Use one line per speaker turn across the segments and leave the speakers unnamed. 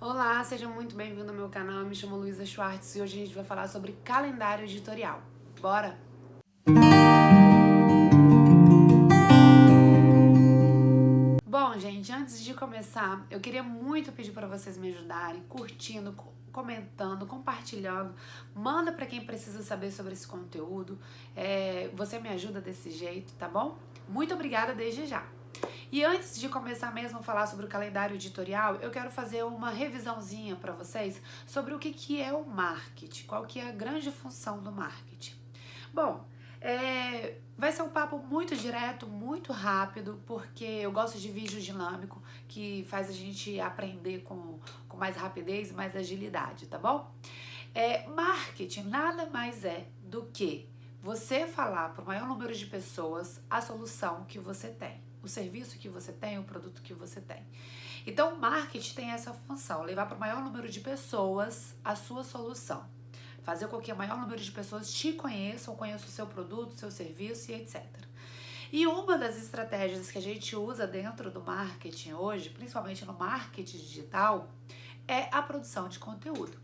Olá, seja muito bem-vindo ao meu canal. Eu me chamo Luísa Schwartz e hoje a gente vai falar sobre calendário editorial. Bora? Bom, gente, antes de começar, eu queria muito pedir para vocês me ajudarem, curtindo, comentando, compartilhando. Manda para quem precisa saber sobre esse conteúdo. Você me ajuda desse jeito, tá bom? Muito obrigada desde já. E antes de começar mesmo a falar sobre o calendário editorial, eu quero fazer uma revisãozinha para vocês sobre o que é o marketing, qual que é a grande função do marketing. Bom, vai ser um papo muito direto, muito rápido, porque eu gosto de vídeo dinâmico, que faz a gente aprender com mais rapidez e mais agilidade, tá bom? Marketing nada mais é do que você falar para o maior número de pessoas a solução que você tem, o serviço que você tem, o produto que você tem. Então, o marketing tem essa função, levar para o maior número de pessoas a sua solução. Fazer com que o maior número de pessoas te conheçam o seu produto, seu serviço e etc. E uma das estratégias que a gente usa dentro do marketing hoje, principalmente no marketing digital, é a produção de conteúdo.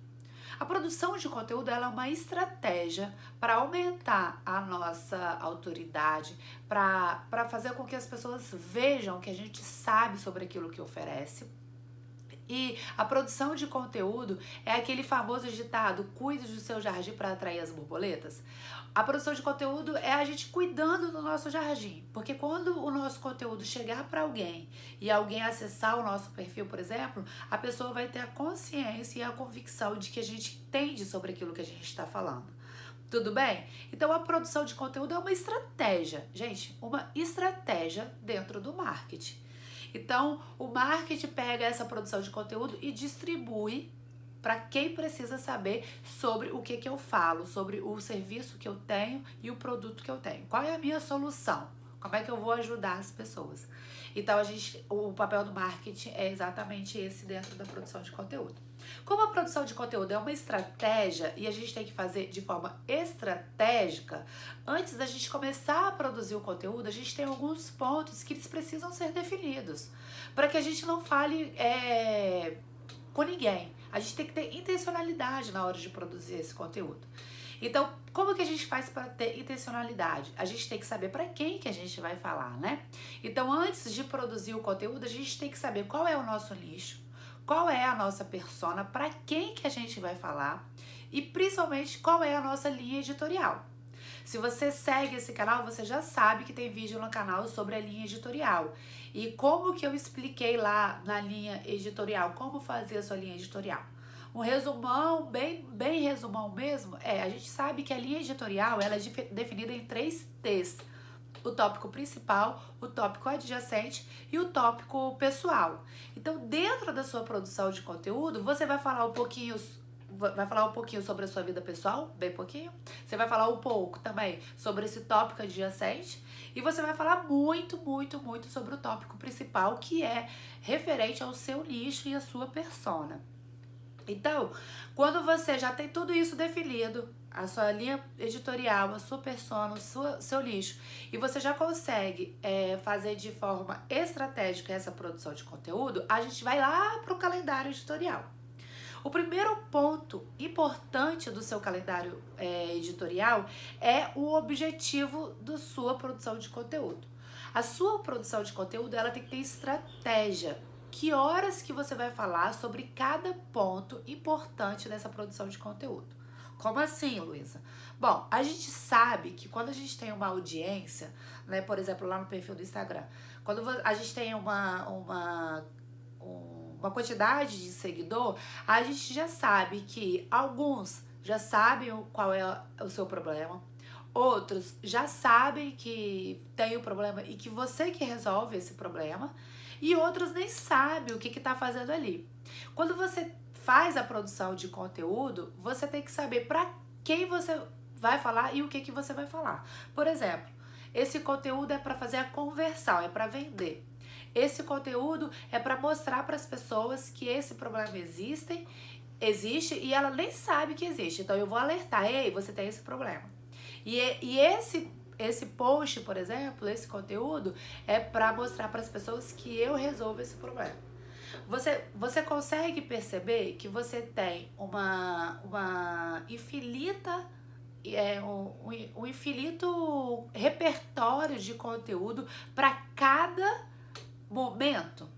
A produção de conteúdo ela é uma estratégia para aumentar a nossa autoridade, para fazer com que as pessoas vejam que a gente sabe sobre aquilo que oferece. E a produção de conteúdo é aquele famoso ditado: cuide do seu jardim para atrair as borboletas. A produção de conteúdo é a gente cuidando do nosso jardim, porque quando o nosso conteúdo chegar para alguém e alguém acessar o nosso perfil, por exemplo, a pessoa vai ter a consciência e a convicção de que a gente entende sobre aquilo que a gente está falando. Tudo bem? Então a produção de conteúdo é uma estratégia, gente, uma estratégia dentro do marketing. Então, o marketing pega essa produção de conteúdo e distribui para quem precisa saber sobre o que eu falo, sobre o serviço que eu tenho e o produto que eu tenho. Qual é a minha solução? Como é que eu vou ajudar as pessoas? Então, o papel do marketing é exatamente esse dentro da produção de conteúdo. Como a produção de conteúdo é uma estratégia e a gente tem que fazer de forma estratégica, antes da gente começar a produzir o conteúdo, a gente tem alguns pontos que eles precisam ser definidos, para que a gente não fale com ninguém. A gente tem que ter intencionalidade na hora de produzir esse conteúdo. Então, como que a gente faz para ter intencionalidade? A gente tem que saber para quem que a gente vai falar, né? Então, antes de produzir o conteúdo, a gente tem que saber qual é o nosso nicho, qual é a nossa persona, para quem que a gente vai falar e principalmente qual é a nossa linha editorial. Se você segue esse canal, você já sabe que tem vídeo no canal sobre a linha editorial. E como que eu expliquei lá na linha editorial, como fazer a sua linha editorial. Um resumão, bem resumão mesmo, a gente sabe que a linha editorial ela é definida em 3 T's. O tópico principal, o tópico adjacente e o tópico pessoal. Então, dentro da sua produção de conteúdo, você vai falar um pouquinho sobre a sua vida pessoal, bem pouquinho. Você vai falar um pouco também sobre esse tópico adjacente e você vai falar muito sobre o tópico principal, que é referente ao seu nicho e à sua persona. Então, quando você já tem tudo isso definido, a sua linha editorial, a sua persona, o seu nicho, e você já consegue fazer de forma estratégica essa produção de conteúdo, a gente vai lá para o calendário editorial. O primeiro ponto importante do seu calendário editorial é o objetivo da sua produção de conteúdo. A sua produção de conteúdo ela tem que ter estratégia. Que horas que você vai falar sobre cada ponto importante dessa produção de conteúdo? Como assim, Luísa? Bom, a gente sabe que quando a gente tem uma audiência, né, por exemplo, lá no perfil do Instagram, quando a gente tem uma quantidade de seguidor, a gente já sabe que alguns já sabem qual é o seu problema, outros já sabem que tem o problema e que você que resolve esse problema, e outros nem sabem o que está fazendo ali. Quando você faz a produção de conteúdo, você tem que saber para quem você vai falar e o que você vai falar. Por exemplo, esse conteúdo é para fazer a conversão, é para vender. Esse conteúdo é para mostrar para as pessoas que esse problema existe e ela nem sabe que existe. Então eu vou alertar, ei, você tem esse problema. E esse post, por exemplo, esse conteúdo é para mostrar para as pessoas que eu resolvo esse problema. Você consegue perceber que você tem uma infinita, um infinito repertório de conteúdo para cada momento?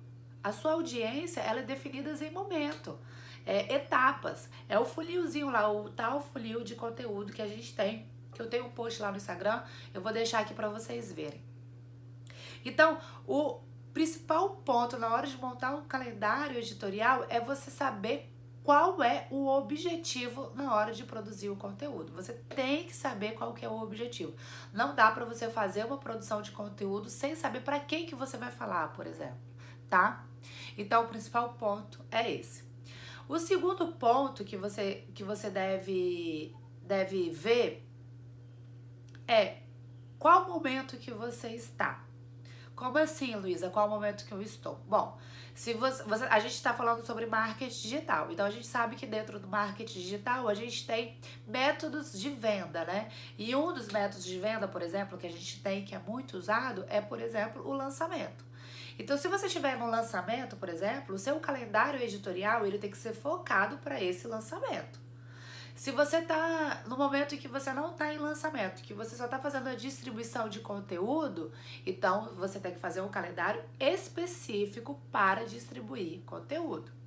A sua audiência, ela é definida em momento, etapas. É o funilzinho lá, o tal funil de conteúdo que a gente tem, que eu tenho um post lá no Instagram, eu vou deixar aqui para vocês verem. Então, o principal ponto na hora de montar um calendário editorial é você saber qual é o objetivo na hora de produzir o conteúdo. Você tem que saber qual que é o objetivo. Não dá para você fazer uma produção de conteúdo sem saber para quem que você vai falar, por exemplo, tá? Então, o principal ponto é esse. O segundo ponto que você deve ver é qual momento que você está. Como assim, Luísa? Qual o momento que eu estou? Bom, se a gente está falando sobre marketing digital, então a gente sabe que dentro do marketing digital a gente tem métodos de venda, né? E um dos métodos de venda, por exemplo, que a gente tem, que é muito usado, é, por exemplo, o lançamento. Então, se você estiver no lançamento, por exemplo, o seu calendário editorial ele tem que ser focado para esse lançamento. Se você tá no momento em que você não tá em lançamento, que você só tá fazendo a distribuição de conteúdo, então você tem que fazer um calendário específico para distribuir conteúdo.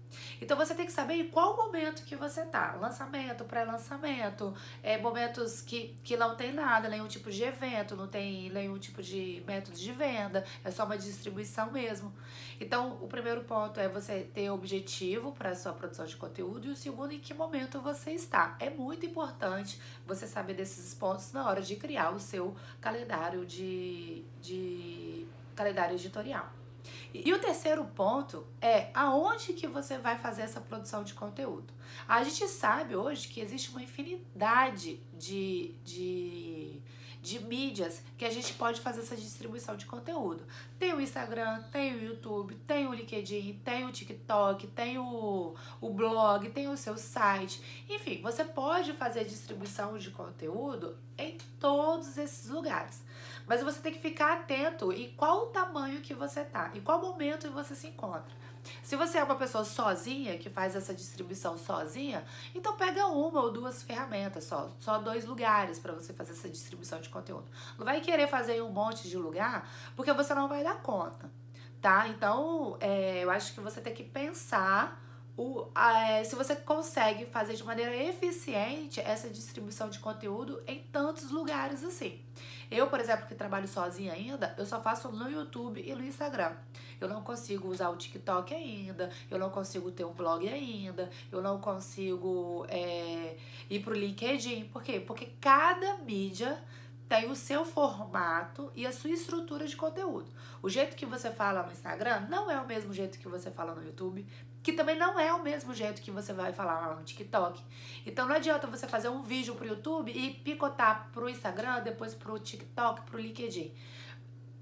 Então você tem que saber em qual momento que você tá. Lançamento, pré-lançamento, momentos que não tem nada, nenhum tipo de evento, não tem nenhum tipo de método de venda, é só uma distribuição mesmo. Então o primeiro ponto é você ter objetivo para a sua produção de conteúdo e o segundo, em que momento você está. É muito importante você saber desses pontos na hora de criar o seu calendário calendário editorial. E o terceiro ponto é aonde que você vai fazer essa produção de conteúdo. A gente sabe hoje que existe uma infinidade de mídias que a gente pode fazer essa distribuição de conteúdo. Tem o Instagram, tem o YouTube, tem o LinkedIn, tem o TikTok, tem o blog, tem o seu site. Enfim, você pode fazer a distribuição de conteúdo em todos esses lugares. Mas você tem que ficar atento em qual o tamanho que você tá, em qual momento você se encontra. Se você é uma pessoa sozinha, que faz essa distribuição sozinha, então pega uma ou duas ferramentas só 2 lugares para você fazer essa distribuição de conteúdo. Não vai querer fazer em um monte de lugar, porque você não vai dar conta, tá? Então, eu acho que você tem que pensar se você consegue fazer de maneira eficiente essa distribuição de conteúdo em tantos lugares assim. Eu, por exemplo, que trabalho sozinha ainda, eu só faço no YouTube e no Instagram. Eu não consigo usar o TikTok ainda, eu não consigo ter um blog ainda, eu não consigo ir pro LinkedIn. Por quê? Porque cada mídia tem o seu formato e a sua estrutura de conteúdo. O jeito que você fala no Instagram não é o mesmo jeito que você fala no YouTube, que também não é o mesmo jeito que você vai falar lá no TikTok. Então não adianta você fazer um vídeo pro YouTube e picotar pro Instagram, depois pro TikTok, pro LinkedIn.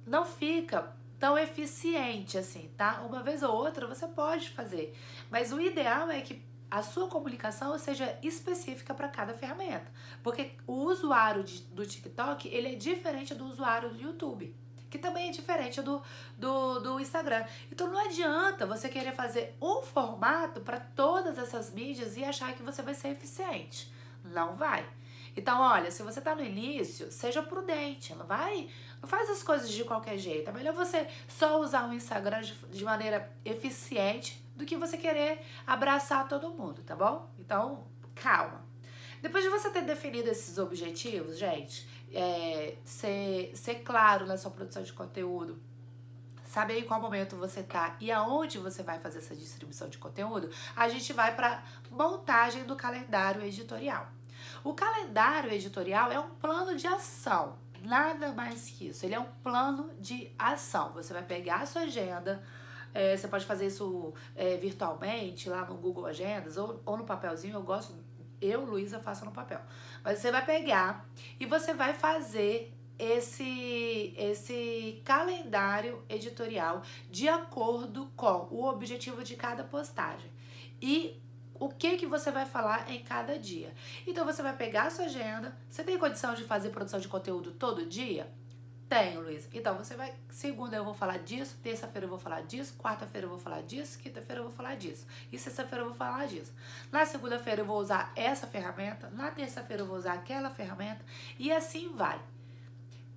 Não fica tão eficiente assim, tá? Uma vez ou outra você pode fazer, mas o ideal é que a sua comunicação seja específica para cada ferramenta, porque o usuário do TikTok, ele é diferente do usuário do YouTube, que também é diferente do Instagram. Então não adianta você querer fazer um formato para todas essas mídias e achar que você vai ser eficiente. Não vai. Então, olha, se você tá no início, seja prudente, não faz as coisas de qualquer jeito. É melhor você só usar o Instagram de maneira eficiente do que você querer abraçar todo mundo, tá bom? Então, calma. Depois de você ter definido esses objetivos, gente, ser claro na sua produção de conteúdo, saber em qual momento você tá e aonde você vai fazer essa distribuição de conteúdo, a gente vai para montagem do calendário editorial. O calendário editorial é um plano de ação, nada mais que isso. Ele é um plano de ação. Você vai pegar a sua agenda, você pode fazer isso virtualmente, lá no Google Agendas ou no papelzinho. Eu, Luísa, faço no papel. Mas você vai pegar e você vai fazer esse calendário editorial de acordo com o objetivo de cada postagem e o que você vai falar em cada dia. Então você vai pegar a sua agenda. Você tem condição de fazer produção de conteúdo todo dia? Tenho, Luísa. Então, você vai... Segunda eu vou falar disso, terça-feira eu vou falar disso, quarta-feira eu vou falar disso, quinta-feira eu vou falar disso. E sexta-feira eu vou falar disso. Na segunda-feira eu vou usar essa ferramenta, na terça-feira eu vou usar aquela ferramenta, e assim vai.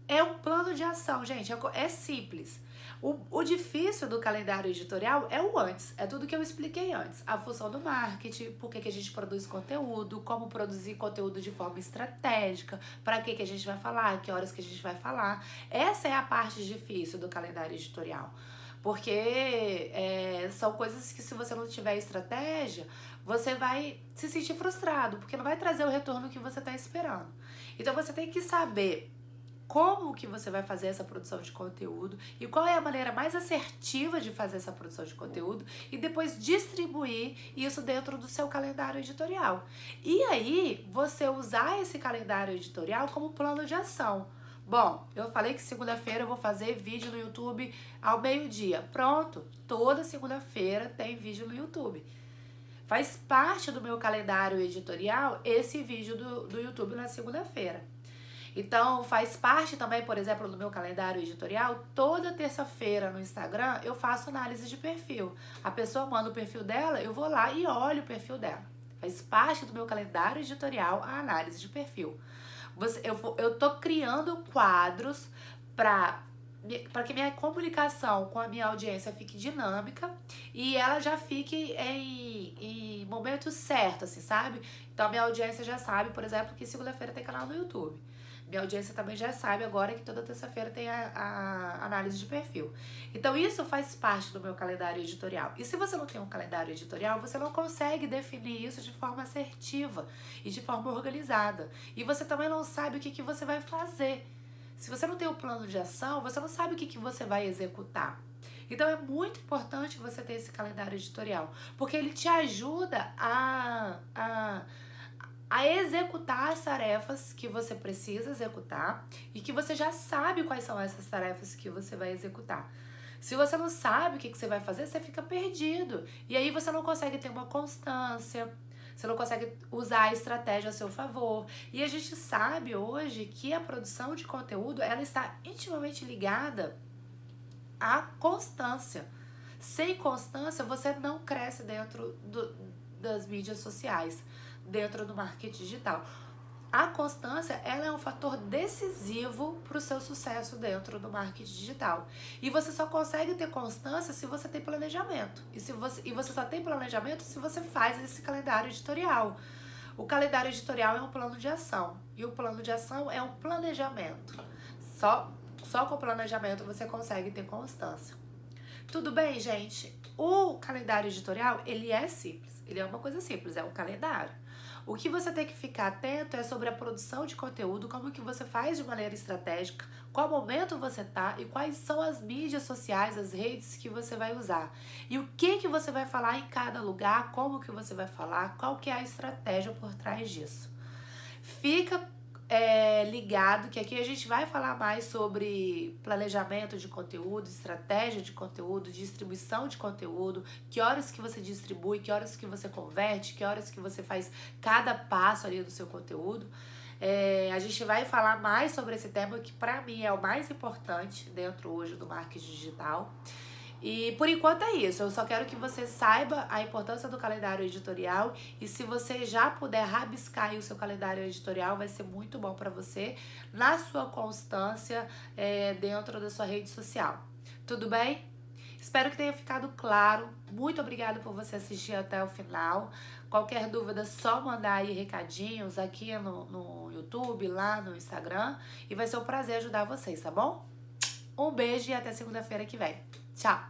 É um plano de ação, gente. É simples. O difícil do calendário editorial é o antes. É tudo que eu expliquei antes. A função do marketing, por que a gente produz conteúdo, como produzir conteúdo de forma estratégica, para que a gente vai falar, que horas que a gente vai falar. Essa é a parte difícil do calendário editorial. Porque são coisas que, se você não tiver estratégia, você vai se sentir frustrado, porque não vai trazer o retorno que você está esperando. Então você tem que saber como que você vai fazer essa produção de conteúdo e qual é a maneira mais assertiva de fazer essa produção de conteúdo e depois distribuir isso dentro do seu calendário editorial. E aí, você usar esse calendário editorial como plano de ação. Bom, eu falei que segunda-feira eu vou fazer vídeo no YouTube ao meio-dia. Pronto, toda segunda-feira tem vídeo no YouTube. Faz parte do meu calendário editorial esse vídeo do YouTube na segunda-feira. Então, faz parte também, por exemplo, do meu calendário editorial, toda terça-feira no Instagram eu faço análise de perfil. A pessoa manda o perfil dela, eu vou lá e olho o perfil dela. Faz parte do meu calendário editorial a análise de perfil. Eu tô criando quadros para que minha comunicação com a minha audiência fique dinâmica e ela já fique em momentos certos, assim, sabe? Então, a minha audiência já sabe, por exemplo, que segunda-feira tem canal no YouTube. Minha audiência também já sabe agora que toda terça-feira tem a análise de perfil. Então, isso faz parte do meu calendário editorial. E se você não tem um calendário editorial, você não consegue definir isso de forma assertiva e de forma organizada. E você também não sabe o que você vai fazer. Se você não tem um plano de ação, você não sabe o que você vai executar. Então, é muito importante você ter esse calendário editorial, porque ele te ajuda a executar as tarefas que você precisa executar e que você já sabe quais são essas tarefas que você vai executar. Se você não sabe o que você vai fazer, você fica perdido. E aí você não consegue ter uma constância, você não consegue usar a estratégia a seu favor. E a gente sabe hoje que a produção de conteúdo, ela está intimamente ligada à constância. Sem constância, você não cresce dentro das mídias sociais, dentro do marketing digital. A constância, ela é um fator decisivo para o seu sucesso dentro do marketing digital. E você só consegue ter constância se você tem planejamento. E você só tem planejamento se você faz esse calendário editorial. O calendário editorial é um plano de ação. E o plano de ação é um planejamento. Só com o planejamento você consegue ter constância. Tudo bem, gente? O calendário editorial, ele é simples. Ele é uma coisa simples, é um calendário. O que você tem que ficar atento é sobre a produção de conteúdo, como que você faz de maneira estratégica, qual momento você tá e quais são as mídias sociais, as redes que você vai usar. E o que você vai falar em cada lugar, como que você vai falar, qual que é a estratégia por trás disso. Fica ligado que aqui a gente vai falar mais sobre planejamento de conteúdo, estratégia de conteúdo, distribuição de conteúdo, que horas que você distribui, que horas que você converte, que horas que você faz cada passo ali do seu conteúdo. A gente vai falar mais sobre esse tema que para mim é o mais importante dentro hoje do marketing digital. E por enquanto é isso, eu só quero que você saiba a importância do calendário editorial e se você já puder rabiscar aí o seu calendário editorial, vai ser muito bom para você na sua constância dentro da sua rede social. Tudo bem? Espero que tenha ficado claro. Muito obrigada por você assistir até o final. Qualquer dúvida, só mandar aí recadinhos aqui no YouTube, lá no Instagram. E vai ser um prazer ajudar vocês, tá bom? Um beijo e até segunda-feira que vem. Tchau!